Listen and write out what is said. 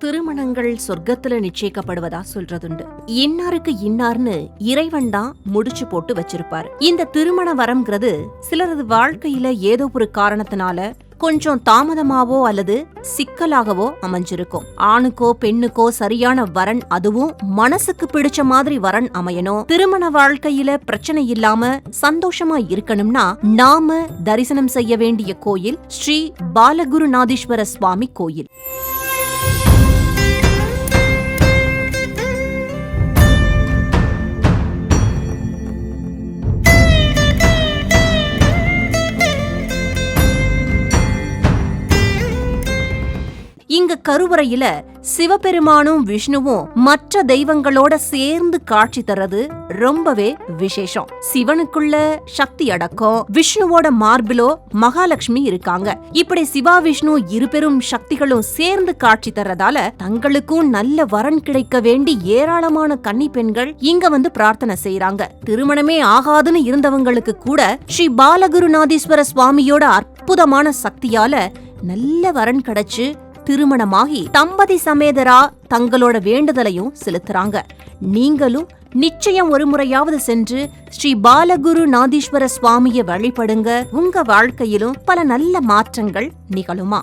திருமணங்கள் சொர்க்கத்துல நிச்சயிக்கப்படுவதா சொல்றதுண்டு. இன்னாருக்கு இன்னார்னு இறைவன் தான் முடிச்சு போட்டு வச்சிருப்பாரு. இந்த திருமண வரம்ங்கிறது சிலரது வாழ்க்கையில ஏதோ ஒரு காரணத்தினால கொஞ்சம் தாமதமாவோ அல்லது சிக்கலாகவோ அமைஞ்சிருக்கும். ஆணுக்கோ பெண்ணுக்கோ சரியான வரன், அதுவும் மனசுக்கு பிடிச்ச மாதிரி வரன் அமையணும். திருமண வாழ்க்கையில பிரச்சனை இல்லாம சந்தோஷமா இருக்கணும்னா நாம தரிசனம் செய்ய வேண்டிய கோயில் ஸ்ரீ பாலகுருநாதீஸ்வர சுவாமி கோயில். இங்க கருவறையில சிவபெருமானும் விஷ்ணுவும் மற்ற தெய்வங்களோட சேர்ந்து காட்சி தர்றது ரொம்பவே விசேஷம். சிவனுக்குள்ள சக்தி அடக்கம், விஷ்ணுவோட மார்பிலோ மகாலட்சுமி இருக்காங்க. இப்படி சிவா விஷ்ணு இருபெரும் சக்திகளும் சேர்ந்து காட்சி தர்றதால தங்களுக்கும் நல்ல வரன் கிடைக்க வேண்டி ஏராளமான கன்னி பெண்கள் இங்க வந்து பிரார்த்தனை செய்யறாங்க. திருமணமே ஆகாதுன்னு இருந்தவங்களுக்கு கூட ஸ்ரீ பாலகுருநாதீஸ்வர சுவாமியோட அற்புதமான சக்தியால நல்ல வரன் கிடைச்சு திருமணமாகி தம்பதி சமேதரா தங்களோட வேண்டுதலையும் செலுத்துறாங்க. நீங்களும் நிச்சயம் ஒரு முறையாவது சென்று ஸ்ரீ பாலகுருநாதீஸ்வர சுவாமியை வழிபடுங்க. உங்க வாழ்க்கையிலும் பல நல்ல மாற்றங்கள் நிகழுமா.